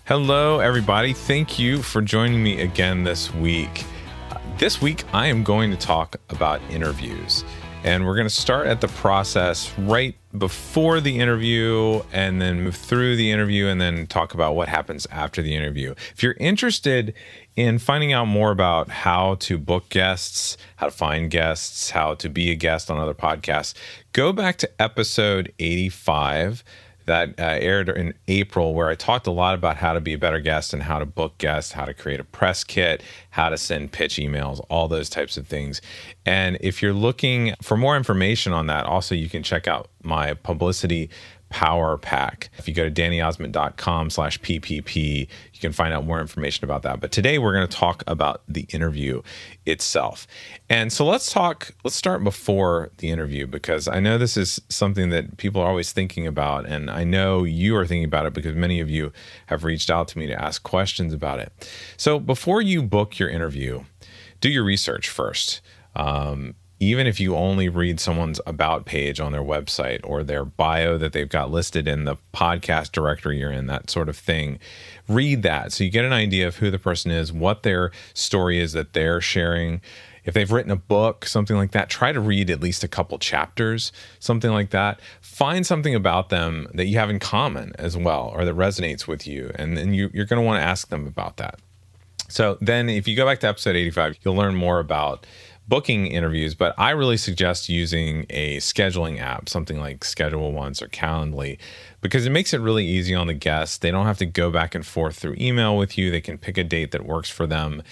Hello, everybody. Thank you for joining me again this week. This week, I am going to talk about interviews. And we're going to start at the process right before the interview and then move through the interview and then talk about what happens after the interview. If you're interested in finding out more about how to book guests, how to find guests, how to be a guest on other podcasts, go back to episode 85 that aired in April, where I talked a lot about how to be a better guest and how to book guests, how to create a press kit, how to send pitch emails, all those types of things. And if you're looking for more information on that, also you can check out my publicity power pack. If you go to dannyosmond.com/PPP, you can find out more information about that. But today we're going to talk about the interview itself. And so let's start before the interview, because I know this is something that people are always thinking about. And I know you are thinking about it because many of you have reached out to me to ask questions about it. So before you book your interview, do your research first. Even if you only read someone's about page on their website or their bio that they've got listed in the podcast directory you're in, that sort of thing, read that so you get an idea of who the person is, what their story is that they're sharing. If they've written a book, something like that, try to read at least a couple chapters, something like that. Find something about them that you have in common as well, or that resonates with you. And then you're going to want to ask them about that. So then if you go back to episode 85, you'll learn more about booking interviews, but I really suggest using a scheduling app, something like Schedule Once or Calendly, because it makes it really easy on the guests. They don't have to go back and forth through email with you. They can pick a date that works for them.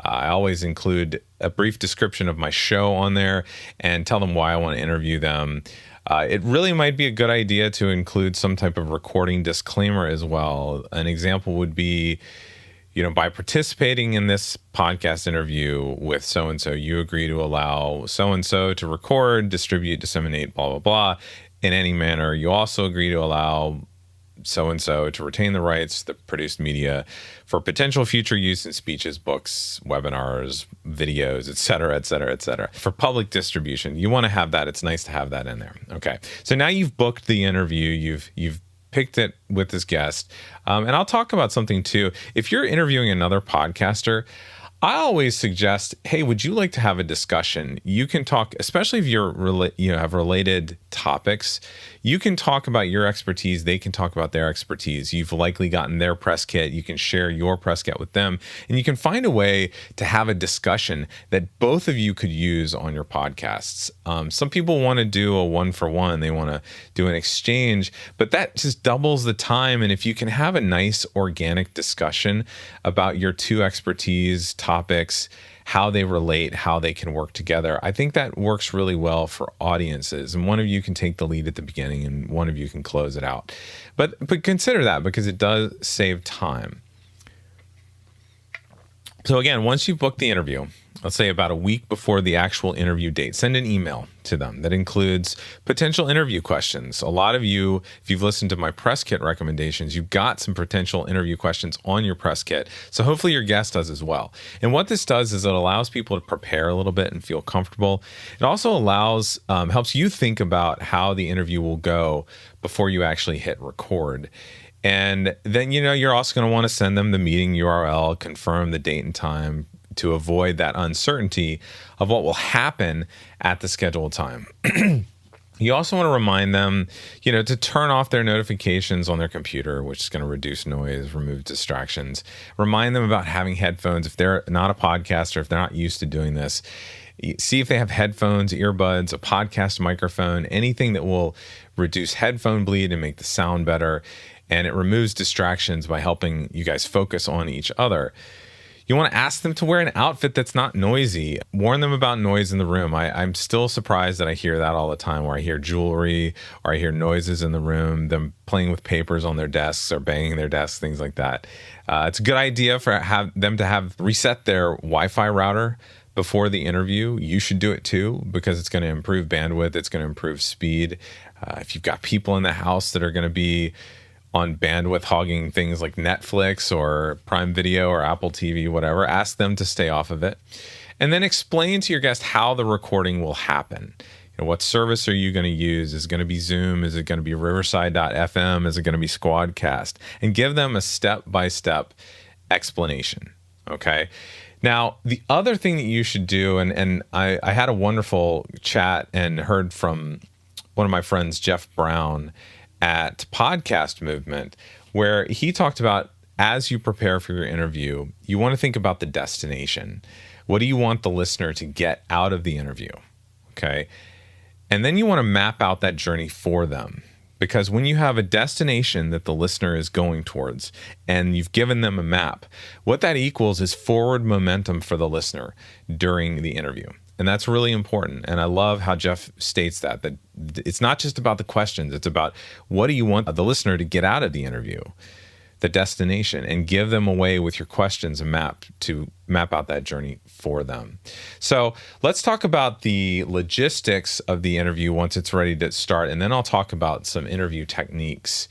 I always include a brief description of my show on there and tell them why I want to interview them. It really might be a good idea to include some type of recording disclaimer as well. An example would be, by participating in this podcast interview with so-and-so, you agree to allow so-and-so to record, distribute, disseminate, blah, blah, blah, in any manner. You also agree to allow so-and-so to retain the rights to the produced media for potential future use in speeches, books, webinars, videos, et cetera, et cetera, et cetera. For public distribution, you want to have that. It's nice to have that in there. Okay. So now you've booked the interview. You've picked it with this guest. And I'll talk about something too. If you're interviewing another podcaster, I always suggest, hey, would you like to have a discussion? You can talk, especially if have related topics. You can talk about your expertise. They can talk about their expertise. You've likely gotten their press kit. You can share your press kit with them. And you can find a way to have a discussion that both of you could use on your podcasts. Some people want to do a one-for-one. They want to do an exchange, but that just doubles the time. And if you can have a nice organic discussion about your two expertise topics, how they relate, how they can work together, I think that works really well for audiences. And one of you can take the lead at the beginning and one of you can close it out. But consider that, because it does save time. So again, once you book the interview, let's say about a week before the actual interview date, send an email to them that includes potential interview questions. A lot of you, if you've listened to my press kit recommendations, you've got some potential interview questions on your press kit. So hopefully your guest does as well. And what this does is it allows people to prepare a little bit and feel comfortable. It also helps you think about how the interview will go before you actually hit record. And then, you're also going to want to send them the meeting URL, confirm the date and time, to avoid that uncertainty of what will happen at the scheduled time. You also want to remind them, to turn off their notifications on their computer, which is going to reduce noise, remove distractions. Remind them about having headphones. If they're not a podcaster, if they're not used to doing this, see if they have headphones, earbuds, a podcast microphone, anything that will reduce headphone bleed and make the sound better. And it removes distractions by helping you guys focus on each other. You want to ask them to wear an outfit that's not noisy. Warn them about noise in the room. I'm still surprised that I hear that all the time, where I hear jewelry or I hear noises in the room, them playing with papers on their desks or banging their desks, things like that. It's a good idea for them to have reset their Wi-Fi router before the interview. You should do it too, because it's going to improve bandwidth. It's going to improve speed. If you've got people in the house that are going to be on bandwidth hogging things like Netflix or Prime Video or Apple TV, whatever, ask them to stay off of it. And then explain to your guest how the recording will happen. And what service are you going to use? Is it going to be Zoom? Is it going to be Riverside.fm? Is it going to be Squadcast? And give them a step-by-step explanation, okay? Now, the other thing that you should do, and I had a wonderful chat and heard from one of my friends, Jeff Brown, at Podcast Movement, where he talked about, as you prepare for your interview, you want to think about the destination. What do you want the listener to get out of the interview? Okay. And then you want to map out that journey for them. Because when you have a destination that the listener is going towards and you've given them a map, what that equals is forward momentum for the listener during the interview. And that's really important. And I love how Jeff states that it's not just about the questions. It's about what do you want the listener to get out of the interview, the destination, and give them a way with your questions a map to map out that journey for them. So let's talk about the logistics of the interview once it's ready to start. And then I'll talk about some interview techniques.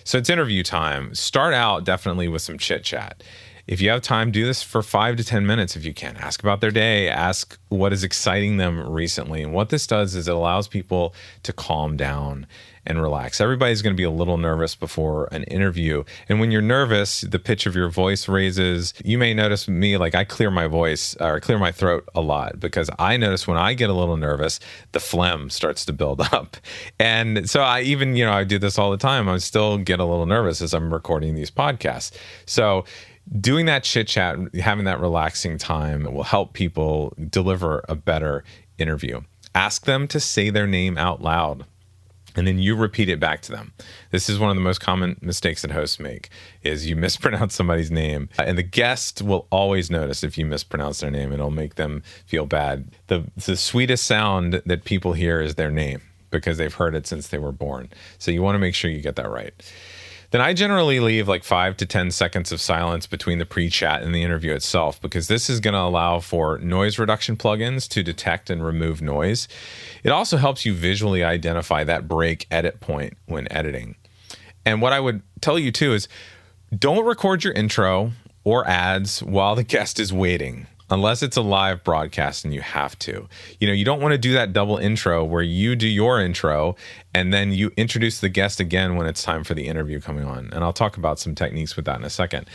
So it's interview time. Start out definitely with some chit chat. If you have time, do this for 5 to 10 minutes if you can. Ask about their day. Ask what is exciting them recently. And what this does is it allows people to calm down and relax. Everybody's going to be a little nervous before an interview. And when you're nervous, the pitch of your voice raises. You may notice me, like I clear my voice or clear my throat a lot because I notice when I get a little nervous, the phlegm starts to build up. And so I even, I do this all the time. I still get a little nervous as I'm recording these podcasts. So doing that chit chat, having that relaxing time will help people deliver a better interview. Ask them to say their name out loud, and then you repeat it back to them. This is one of the most common mistakes that hosts make, is you mispronounce somebody's name, and the guest will always notice if you mispronounce their name. It'll make them feel bad. The sweetest sound that people hear is their name because they've heard it since they were born. So you want to make sure you get that right. Then I generally leave like 5 to 10 seconds of silence between the pre-chat and the interview itself, because this is going to allow for noise reduction plugins to detect and remove noise. It also helps you visually identify that break edit point when editing. And what I would tell you too is don't record your intro or ads while the guest is waiting, unless it's a live broadcast and you have to. You don't want to do that double intro where you do your intro and then you introduce the guest again when it's time for the interview coming on. And I'll talk about some techniques with that in a second.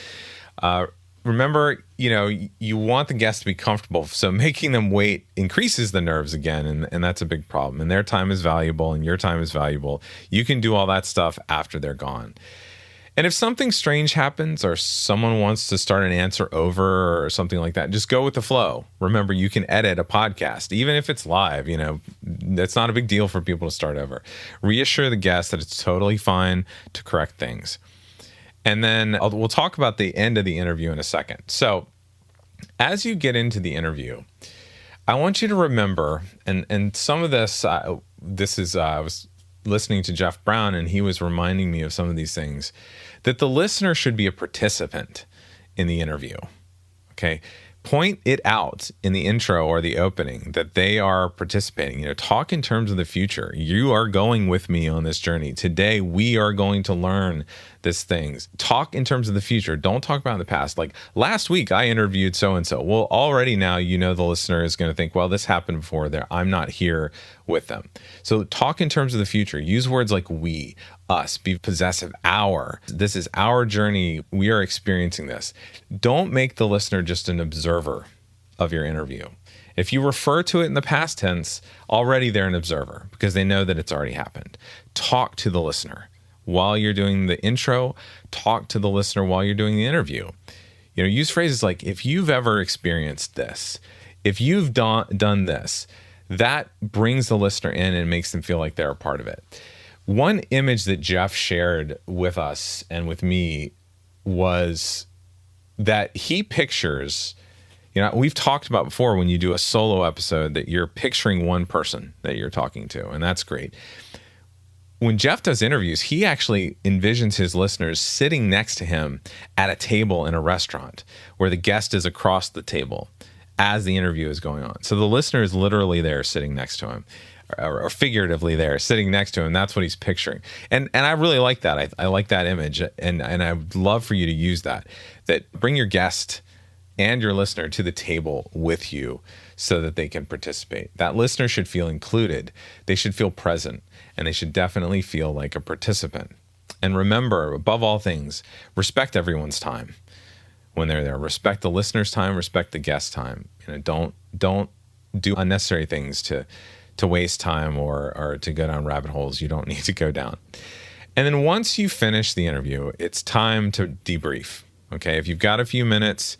Remember, you want the guest to be comfortable. So making them wait increases the nerves again. And that's a big problem. And their time is valuable and your time is valuable. You can do all that stuff after they're gone. And if something strange happens or someone wants to start an answer over or something like that, just go with the flow. Remember, you can edit a podcast, even if it's live. That's not a big deal for people to start over. Reassure the guest that it's totally fine to correct things. And then we'll talk about the end of the interview in a second. So as you get into the interview, I want you to remember, and some of this, I was listening to Jeff Brown, and he was reminding me of some of these things, that the listener should be a participant in the interview. Okay. Point it out in the intro or the opening that they are participating. Talk in terms of the future. You are going with me on this journey. Today, we are going to learn these things. Talk in terms of the future. Don't talk about the past. Like last week, I interviewed so-and-so. Well, already now, the listener is going to think, well, this happened before there. I'm not here with them. So talk in terms of the future. Use words like we, us, be possessive, our. This is our journey. We are experiencing this. Don't make the listener just an observer of your interview. If you refer to it in the past tense, already they're an observer because they know that it's already happened. Talk to the listener while you're doing the intro. Talk to the listener while you're doing the interview. Use phrases like, if you've ever experienced this, if you've done this, that brings the listener in and makes them feel like they're a part of it. One image that Jeff shared with us and with me was that he pictures, we've talked about before when you do a solo episode that you're picturing one person that you're talking to, and that's great. When Jeff does interviews, he actually envisions his listeners sitting next to him at a table in a restaurant where the guest is across the table as the interview is going on. So the listener is literally there sitting next to him, or figuratively there sitting next to him. That's what he's picturing. And I really like that. I like that image. And I would love for you to use that bring your guest and your listener to the table with you so that they can participate. That listener should feel included. They should feel present, and they should definitely feel like a participant. And remember, above all things, respect everyone's time when they're there. Respect the listener's time, respect the guest time. Don't do unnecessary things to waste time or to go down rabbit holes you don't need to go down. And then once you finish the interview, it's time to debrief. Okay, if you've got a few minutes,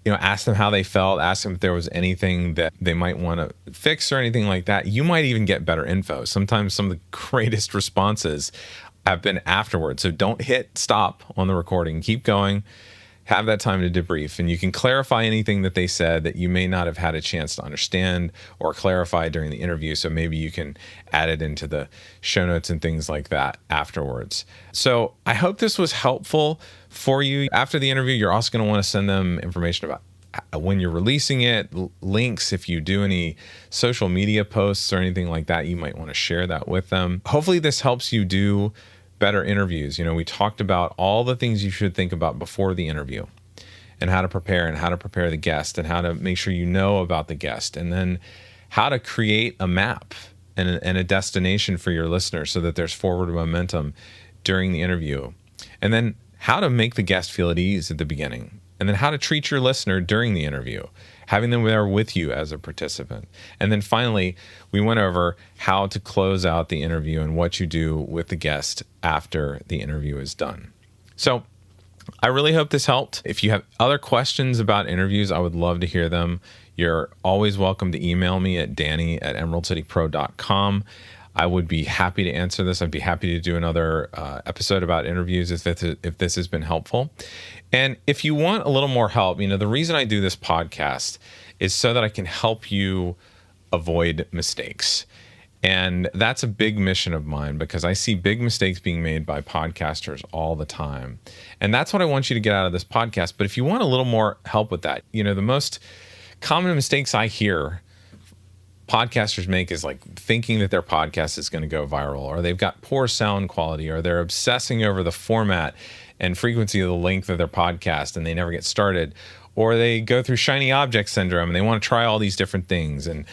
ask them how they felt, ask them if there was anything that they might want to fix or anything like that. You might even get better info. Sometimes some of the greatest responses have been afterwards. So don't hit stop on the recording. Keep going. Have that time to debrief, and you can clarify anything that they said that you may not have had a chance to understand or clarify during the interview. So maybe you can add it into the show notes and things like that afterwards. So I hope this was helpful for you. After the interview, you're also going to want to send them information about when you're releasing it, links. If you do any social media posts or anything like that, you might want to share that with them. Hopefully this helps you do better interviews. We talked about all the things you should think about before the interview and how to prepare the guest and how to make sure you know about the guest, and then how to create a map and a destination for your listeners so that there's forward momentum during the interview, and then how to make the guest feel at ease at the beginning, and then how to treat your listener during the interview, having them there with you as a participant. And then finally, we went over how to close out the interview and what you do with the guest after the interview is done. So I really hope this helped. If you have other questions about interviews, I would love to hear them. You're always welcome to email me at danny@emeraldcitypro.com. I would be happy to answer this. I'd be happy to do another episode about interviews if this has been helpful. And if you want a little more help, the reason I do this podcast is so that I can help you avoid mistakes. And that's a big mission of mine, because I see big mistakes being made by podcasters all the time. And that's what I want you to get out of this podcast. But if you want a little more help with that, the most common mistakes I hear podcasters make is like thinking that their podcast is going to go viral, or they've got poor sound quality, or they're obsessing over the format and frequency of the length of their podcast and they never get started, or they go through shiny object syndrome and they want to try all these different things, and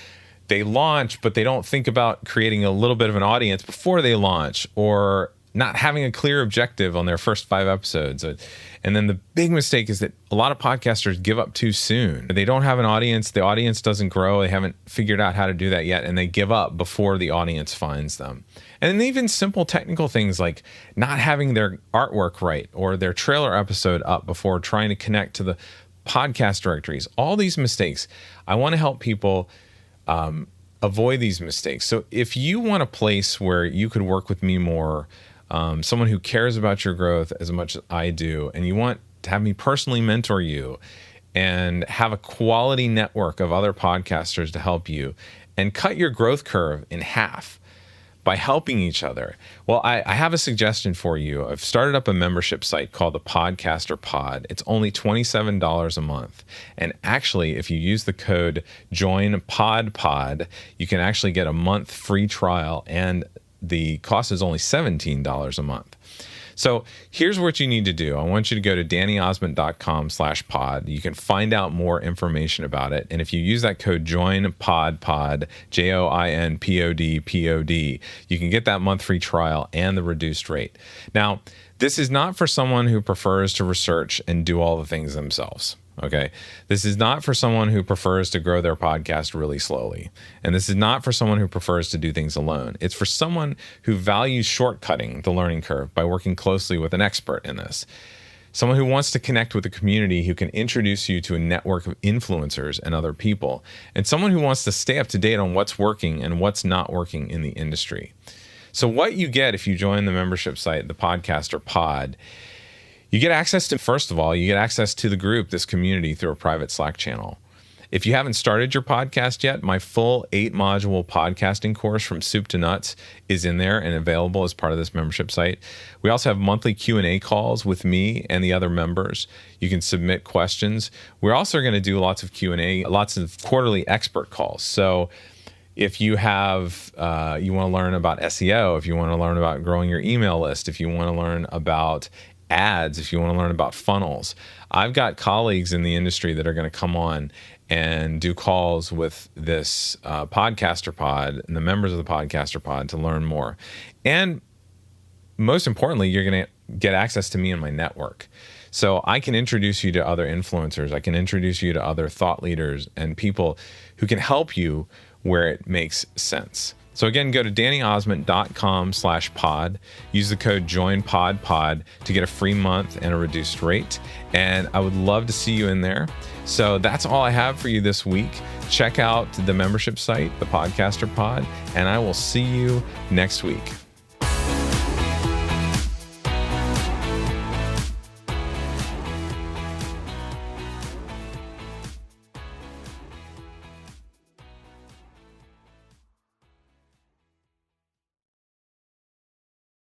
they launch but they don't think about creating a little bit of an audience before they launch, or not having a clear objective on their first 5 episodes. And then the big mistake is that a lot of podcasters give up too soon. They don't have an audience. The audience doesn't grow. They haven't figured out how to do that yet. And they give up before the audience finds them. And even simple technical things like not having their artwork right or their trailer episode up before trying to connect to the podcast directories. All these mistakes. I want to help people avoid these mistakes. So if you want a place where you could work with me more, someone who cares about your growth as much as I do, and you want to have me personally mentor you and have a quality network of other podcasters to help you and cut your growth curve in half by helping each other, well, I have a suggestion for you. I've started up a membership site called the Podcaster Pod. It's only $27 a month. And actually, if you use the code JOINPODPOD, you can actually get a month free trial, and the cost is only $17 a month. So here's what you need to do. I want you to go to dannyosmond.com/pod. You can find out more information about it. And if you use that code JOINPODPOD, JOINPODPOD, you can get that month free trial and the reduced rate. Now, this is not for someone who prefers to research and do all the things themselves. Okay. This is not for someone who prefers to grow their podcast really slowly. And this is not for someone who prefers to do things alone. It's for someone who values shortcutting the learning curve by working closely with an expert in this. Someone who wants to connect with a community who can introduce you to a network of influencers and other people. And someone who wants to stay up to date on what's working and what's not working in the industry. So what you get if you join the membership site, the Podcaster Pod, you get access to, first of all, you get access to the group, this community, through a private Slack channel. If you haven't started your podcast yet, my full 8-module podcasting course from soup to nuts is in there and available as part of this membership site. We also have monthly Q&A calls with me and the other members. You can submit questions. We're also going to do lots of Q&A, lots of quarterly expert calls. So if you have, you want to learn about SEO, if you want to learn about growing your email list, if you want to learn about ads, if you want to learn about funnels. I've got colleagues in the industry that are going to come on and do calls with this Podcaster Pod and the members of the Podcaster Pod to learn more. And most importantly, you're going to get access to me and my network. So I can introduce you to other influencers. I can introduce you to other thought leaders and people who can help you where it makes sense. So again, go to DannyOsmond.com/pod. Use the code JOINPODPOD to get a free month and a reduced rate. And I would love to see you in there. So that's all I have for you this week. Check out the membership site, the Podcaster Pod, and I will see you next week.